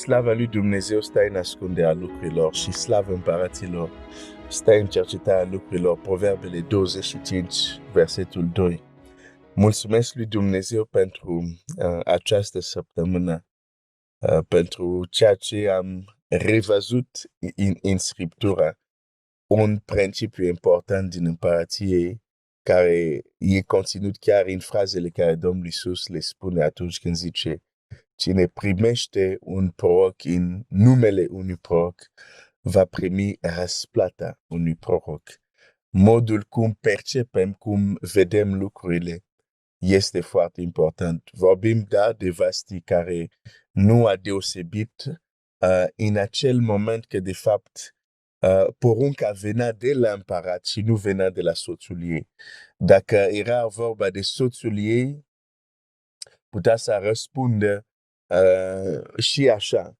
Slava lui Dumnezeu stă în ascunderea lucrurilor și slavă împăraților stă în cercetarea lucrurilor. Proverbele 25, versetul 2. Mulțumesc lui Dumnezeu pentru această săptămână, pentru ceea ce am revăzut în Scriptură, un principiu important din împărație care e conținut chiar în frazele care Domnul Iisus le spune atunci când zice: cine primește un proroc în numele unui proroc va primi răsplata unui proroc. Modul cum percepem, cum vedem lucrurile este foarte important. Vorbim de Vasti care nu a deosebit în acel moment că de fapt porunca venea de la împărat și nu venea de la soțul ei. Dacă era vorba de soțul ei, putea să răspundă și așa.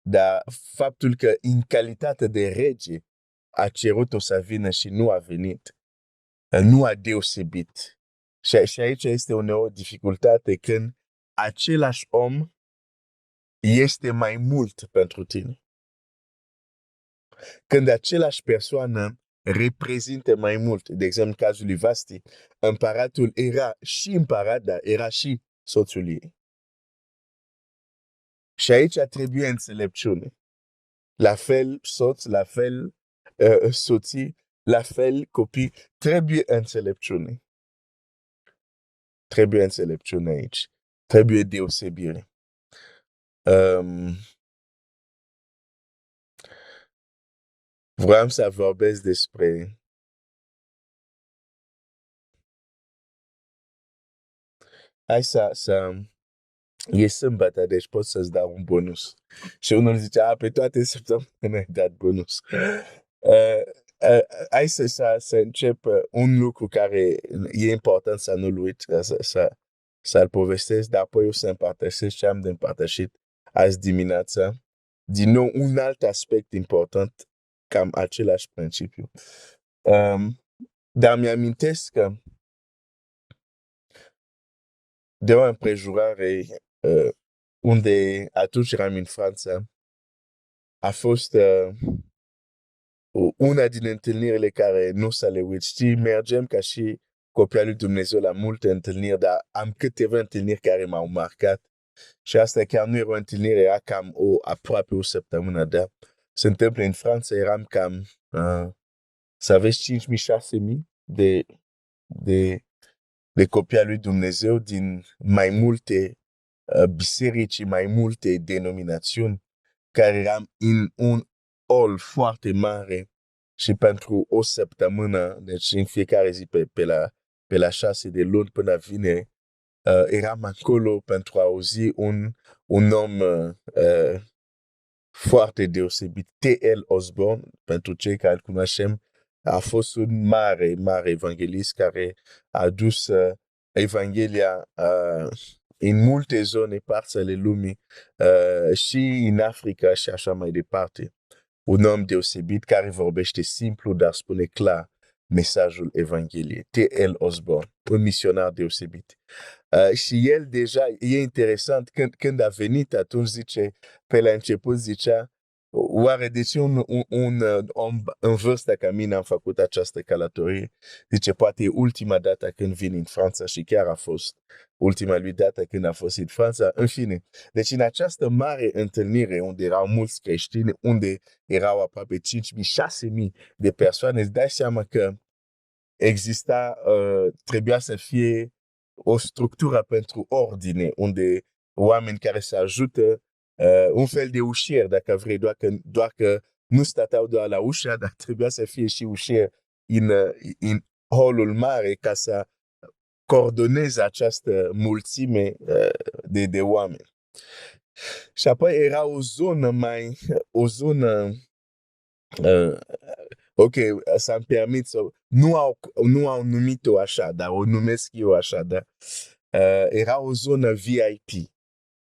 Dar faptul că în calitate de rege a cerut-o să vină și nu a venit, nu a deosebit. Și aici este o dificultate când același om este mai mult pentru tine. Când același persoană reprezintă mai mult. De exemplu, în cazul lui Vasti, împăratul era și împărat, dar era și soțul ei. Și aici trebuie înțelepciune. La fel soț, la fel soții, la fel copii. Trebuie înțelepciune. Trebuie înțelepciune aici. Trebuie deosebire. Vreau să vorbesc despre hai să e sâmbătă, deci pot să-ți dau un bonus. Și unul zice, pe toate săptămânile ai dat bonus. Hai să încep un lucru care e important să nu-l uit, să-l povestesc, dar apoi o să împărtășesc ce am de împărtășit azi dimineața. Din nou, un alt aspect important, cam același principiu. Dar mi-amintesc că de o împrejurare unde atunci eram în Franța, a fost una din întâlnirile care nu să le uit. Știi, mergem ca și copia lui Dumnezeu la multe întâlniri, dar am câteva întâlniri care m-au marcat. Și asta chiar nu era o întâlnire, era cam aproape o săptămână, dar se întâmplă în Franța, eram cam, să aveți 5.000-6.000 de copii lui Dumnezeu din mai multe biserici, mai multe denominațiuni, care eram în un hall foarte mare și pentru o săptămână, deci în fiecare zi pe la 6 de luni până vine, eram acolo pentru a auzi un om foarte deosebit, T.L. Osborne, pentru cei care îl cunoaștem, a fost un mare evanghelist care a dus Evanghelia în multe zone, părți ale lumii, și în Africa și așa mai departe. Un om deosebit care vorbește simplu, dar spune clar mesajul Evangheliei. T.L. Osborne, un misionar deosebit. Și el deja, e interesant, când a venit atunci, zice, pe la început zicea, oare de ce un om în vârstă ca mine am făcut această călătorie? Zice, poate e ultima dată când vin în Franța și chiar a fost ultima lui dată când a fost în Franța. În fine, deci în această mare întâlnire unde erau mulți creștini, unde erau aproape 5.000-6.000 de persoane, îți dai seama că trebuia să fie o structură pentru ordine, unde oameni care se ajută, un fel de ușier, dacă vrei, doar că nu stăteau doar la ușa, dar trebuia să fie și ușier în hallul mare ca să coordoneze această mulțime de oameni. Și apoi era o zonă ok, s-am permit să nu au numit-o așa, dar o numesc eu așa, da? Era o zonă VIP.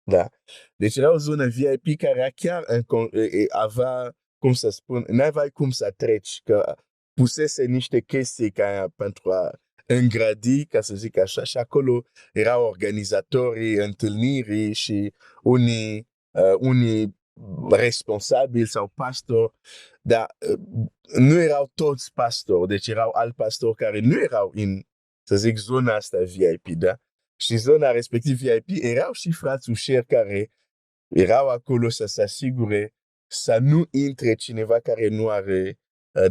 Da. Deci era o zonă VIP care chiar avea, cum să spun, n-aveai cum să treci, că pusese niște chestii pentru a îngradi, ca să zic așa, și acolo erau organizatorii întâlnirii și unii responsabil sau pastor, dar nu erau toți pastori, deci erau alți pastori care nu erau în, să zic, zona asta VIP, da? Și zona respectiv VIP erau și frați ușeri care erau acolo să se asigure să nu intre cineva care nu are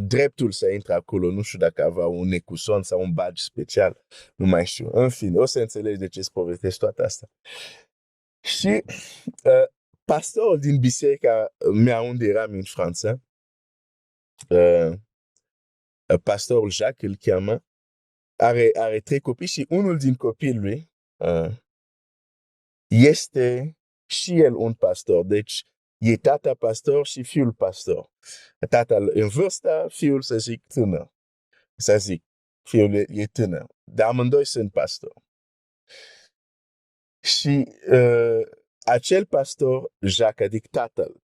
dreptul să intre acolo. Nu știu dacă avea un ecuson sau un badge special, nu mai știu. În fine, o să înțelegi de ce îți povestesc toată asta. Și pastorul din biserica mea unde eram în Franța, pastorul Jacques îl cheamă, are 3 copii și unul din copiii lui este și el un pastor. Deci e tata pastor și fiul pastor. Tata în vârstă, fiul să zic tânăr. Să zic, fiul e tânăr. Dar amândoi sunt pastori. Și acel pastor, Jacques, adică tatăl,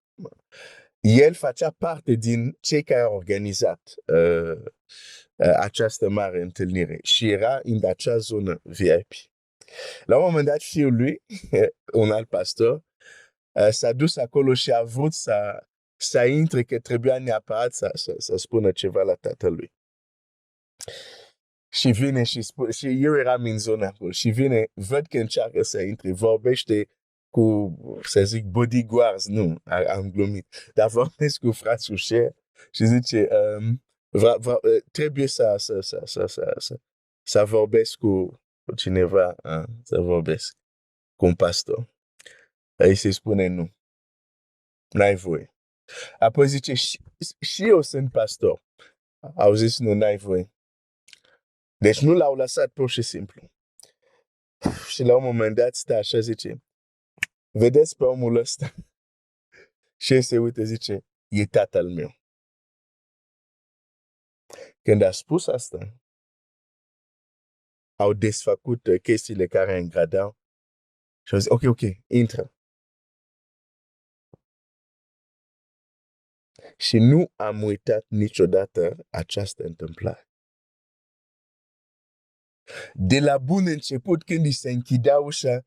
el facea parte din cei care au organizat această mare întâlnire și era în acea zonă VIP. La un moment dat, fiul lui, un alt pastor, s-a dus acolo și a vrut să intre, că trebuia neapărat să spună ceva la tatălui. Și vine și spune, și eu eram în zona acolo, și vine, văd că încearcă să intre, vorbește cu, să zic, bodyguards, nu, am glumit, dar vorbesc cu frați ușeri și zice, trebuie să vorbesc cu cineva, să vorbesc cu un pastor. Îi se spune nu, n-ai voie. Apoi zice, și eu sunt pastor. Au zis, nu, n-ai voie. Deci nu l-au lăsat pur și simplu. Și la un moment dat stă așa, zice, vedeți pe omul ăsta? Și el se uită, zice, e tatăl meu. Când a spus asta, au desfăcut chestiile care îngradau și au zis, ok, intră. Și nu am uitat niciodată această întâmplare. De la bun început, când îi se închidea ușa,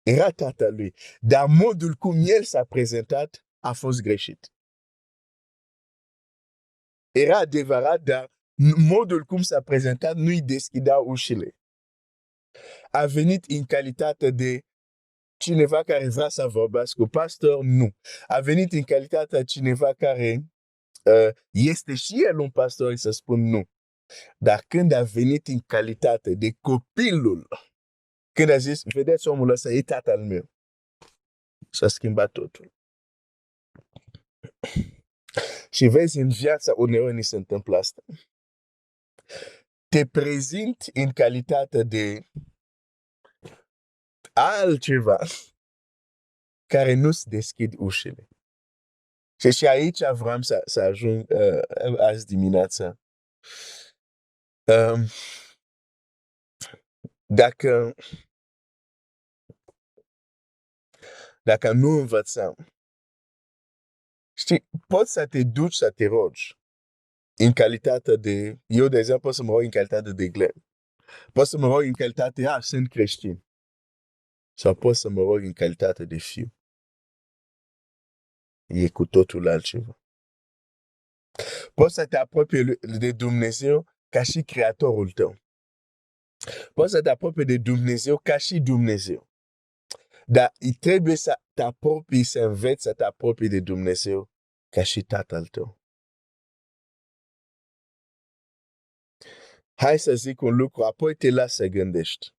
era tatălui. Dar modul cum el s-a prezentat a fost greșit. Era adevărat, dar modul cum s-a prezentat nu îi deschidea ușile. A venit în calitate de cineva care vrea să vorbească cu pastor? Nu. A venit în calitate de cineva care este și el un pastor, să spun nu. Dar când a venit în calitate de copilul, când a zis, vedeți omul ăsta, e tatăl meu, s-a schimbat totul. Și vezi, în viața uneori ni se întâmplă asta. Te prezinti în calitate de altceva care nu-ți deschid ușile. Și aici vreau să ajung azi dimineața. Dacă nu învățăm, știi, poți să te duci să te rogi în calitate de, eu de exemplu pot să mă rog în calitate de glen. Pot să mă rog în calitate, sunt creștin. Sau pot să mă rog în calitate de fiu. E cu totul altceva. Poți să te apropii de Dumnezeu ca și Creatorul tău. Poți să te apropii de Dumnezeu ca și Dumnezeu. Dar trebuie să te apropii, să înveți să te apropii de Dumnezeu ca și Tatăl tău. Hai să zic un lucru, apoi te las să gândești.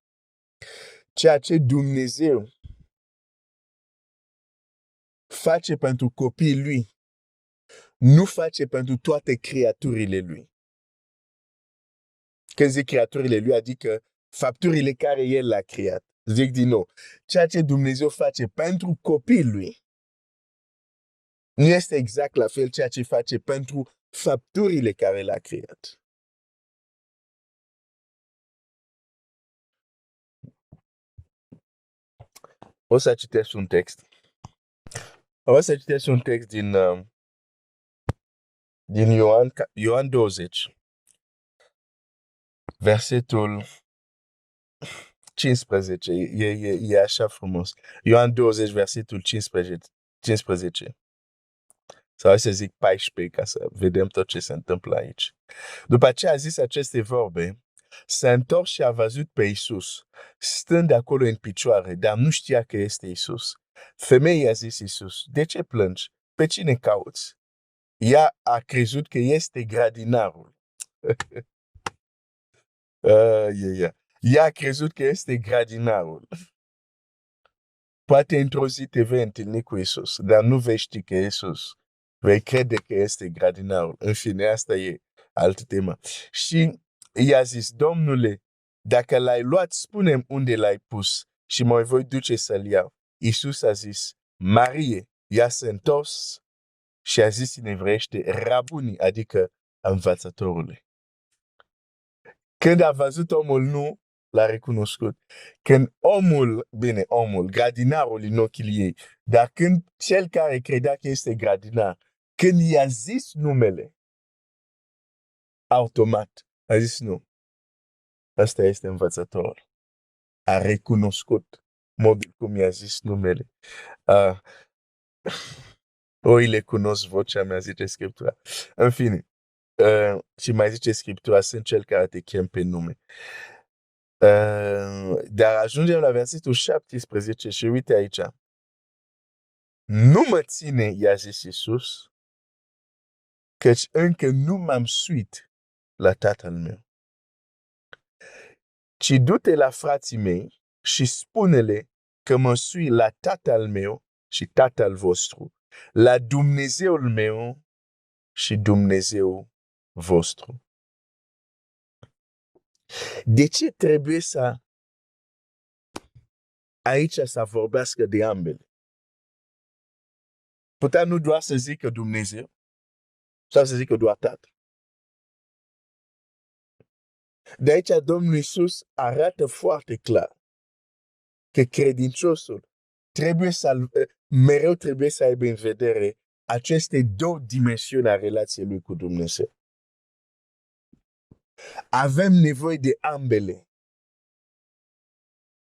Ceea ce Dumnezeu face pentru copiii lui, nu face pentru toate creaturile lui. Când zic creaturile lui, adică fapturile care el le-a creat. Zic din nou, ceea ce Dumnezeu face pentru copiii lui, nu este exact la fel ceea ce face pentru fapturile care le-a creat. O să citesc un text. O să citesc un text din Ioan 20, versetul 15. E așa frumos. Ioan 20, versetul 15. 15. Sau să zic 14, ca să vedem tot ce se întâmplă aici. După ce a zis aceste vorbe, s-a întors și a văzut pe Iisus, stând acolo în picioare, dar nu știa că este Iisus. Femeia i-a zis Iisus, de ce plângi? Pe cine cauți? Ea a crezut că este grădinarul. Ea a crezut că este grădinarul. Poate într-o zi te vei întâlni cu Iisus, dar nu vei ști că e Iisus. Vei crede că este grădinarul. În fine, asta e altă temă. Și i-a zis, Domnule, dacă l-ai luat, spune-mi unde l-ai pus și mă voi duce să-l iau. Iisus a zis, Marie. Ea s-a întors și a zis în evreiește, Rabuni, adică învățătorule. Când a văzut omul, nu l-a recunoscut. Când omul, grădinarul în ochii ei, dar când cel care credea că este grădinar, când i-a zis numele, automat, a zis nu. Asta este învățător. A recunoscut modul cum i-a zis numele. Oile cunosc vocea mea, zice Scriptura. În fine, și mai zice Scriptura, sunt cel care te chem pe nume. Dar ajungem la versetul 17 și uite aici. Nu mă ține, i-a zis Iisus, căci încă nu m-am suit la tatăl meu. Ci du-te la frații mei și spune-le că mă sui la tatăl meu și tatăl vostru, la Dumnezeul meu și Dumnezeu vostru. De ce trebuie să aici să vorbească de ambele? Putea nu doar să zică Dumnezeu, sau să zică doar Tatăl. De aici Domnul Iisus arată foarte clar că credinciosul mereu trebuie să aibă în vedere aceste două dimensiuni a relației lui cu Dumnezeu. Avem nevoie de ambele.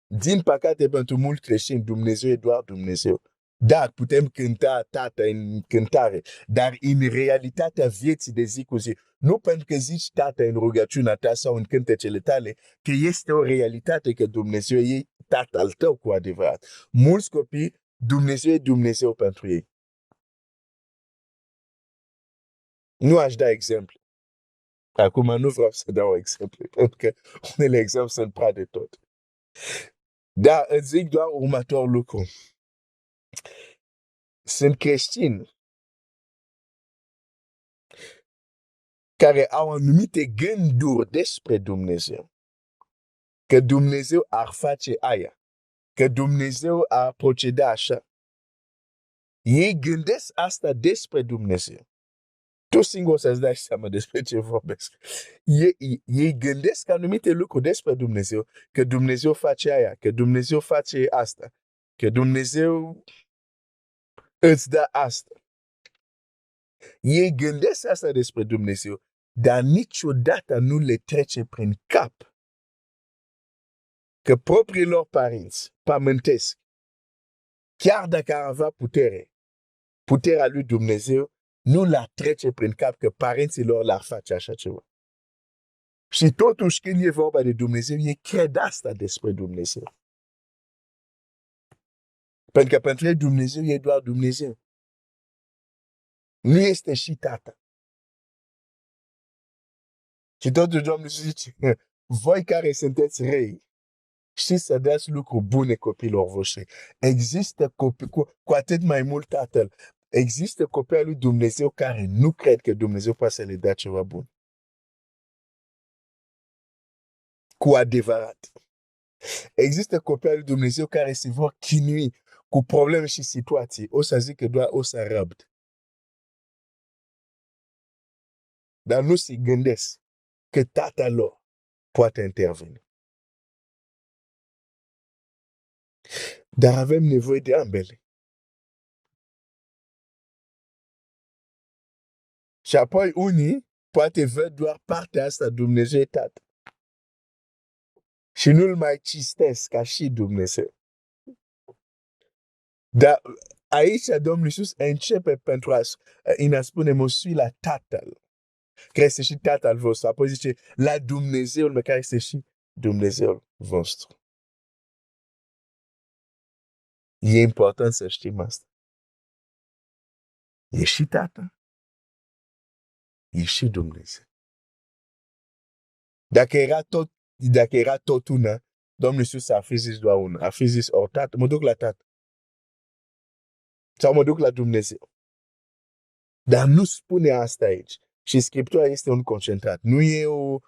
Din păcate, pentru mulți creștini, Dumnezeu e doar Dumnezeu. Da, putem cânta Tată în cântare, dar în realitatea vieții de zi cu zi, nu pentru că zici Tată în rugăciunea ta sau în cântecele tale, că este o realitate că Dumnezeu e Tatăl tău cu adevărat. Mulți copii, Dumnezeu e Dumnezeu pentru ei. Nu aș da exemple. Acum nu vreau să dau exemple, pentru că unele exemple sunt prea de tot. Dar îți zic doar următorul lucru. Sunt creștini care au anumite gânduri despre Dumnezeu. Că Dumnezeu ar face aia. Că Dumnezeu ar proceda așa. Ei gândesc asta despre Dumnezeu. Tu singur să-ți dai seama despre ce vorbesc. Ei gândesc anumite lucruri despre Dumnezeu. Că Dumnezeu face aia. Că Dumnezeu face asta. Că Dumnezeu îți dă asta. Ei gândesc asta despre Dumnezeu, dar niciodată nu le trece prin cap că propriilor părinți pământesc, chiar dacă ar avea puterea lui Dumnezeu, nu le trece prin cap că părinții lor l-ar face așa ceva. Și totuși când e vorba de Dumnezeu, ei cred asta despre Dumnezeu. Pentru că pentru ei Dumnezeu e doar Dumnezeu. Nu este și Tată. Și totuși Domnul zice, voi care sunteți rei, și să dați lucruri bune copiilor voștri. Există copii, cu atât mai mult Tatăl, există copii al lui Dumnezeu care nu cred că Dumnezeu poate să le dea ceva bun. Cu adevărat. Există copii al lui Dumnezeu care se vor chinui cu probleme și situații. O să zic că doar o să răbd. Dar nu se gândesc că Tatăl lor poate interveni. Dar avem nevoie de ambele. Și apoi unii poate văd doar partea asta, Dumnezeu e Tată. Și nu-l mai cistesc ca și Dumnezeu. Dar aici Domnul Iisus începe pentru a spune, mă sui la Tatăl, care este și Tatăl vostru. Apoi zice, la Dumnezeul meu, care este și Dumnezeul vostru. E important să știm asta. E și Tatăl, e și Dumnezeu. Dacă era tot una, Domnul Iisus ar fi zis doar una. Ar fi zis, Tată, mă duc la Tată. Sau mă duc la Dumnezeu. Dar nu spune asta aici. Și Scriptura este un concentrat. Nu e o...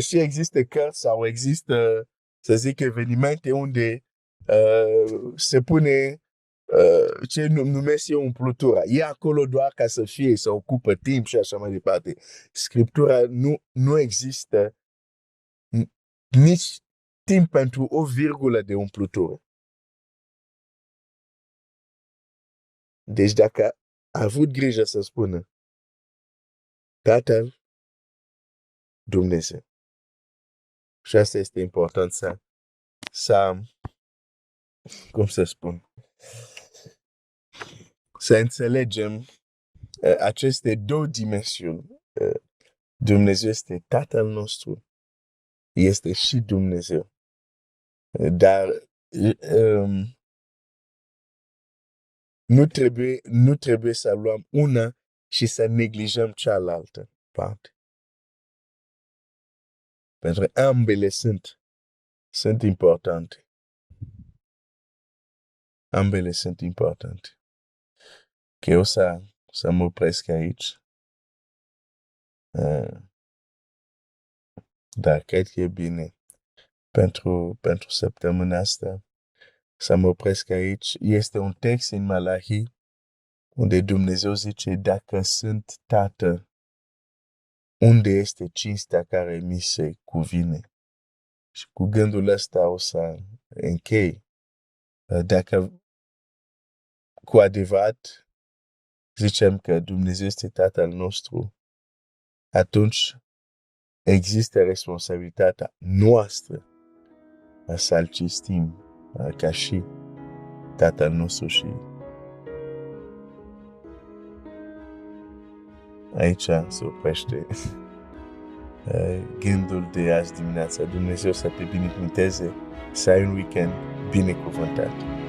Și există cărți sau există, să zic, evenimente unde se pune ce numesc eu umplutura. E acolo doar ca să fie, să ocupă timp și așa mai departe. Scriptura nu există nici timp pentru o virgulă de umplutură. Deci dacă a avut grijă să spună Tatăl, Dumnezeu. Și asta este important să cum să spun, să înțelegem aceste două dimensiuni. Dumnezeu este Tatăl nostru, este și Dumnezeu. Dar nu trebuie să luăm una și să neglijăm cealaltă parte. Pentru că ambele sunt importante. Ambele sunt importante. Că eu să mă opresc aici. Dar cred că e bine pentru săptămâna asta să mă opresc aici. Este un text în Malachi unde Dumnezeu zice, dacă sunt Tată, unde este cinstea care mi se cuvine? Și cu gândul ăsta o să închei. Dacă cu adevărat zicem că Dumnezeu este Tatăl nostru, atunci există responsabilitatea noastră să-L cinstim ca și Tatăl nostru. Și aici se oprește gândul de azi dimineața. Dumnezeu să te binecuvânteze, să ai un weekend binecuvântat.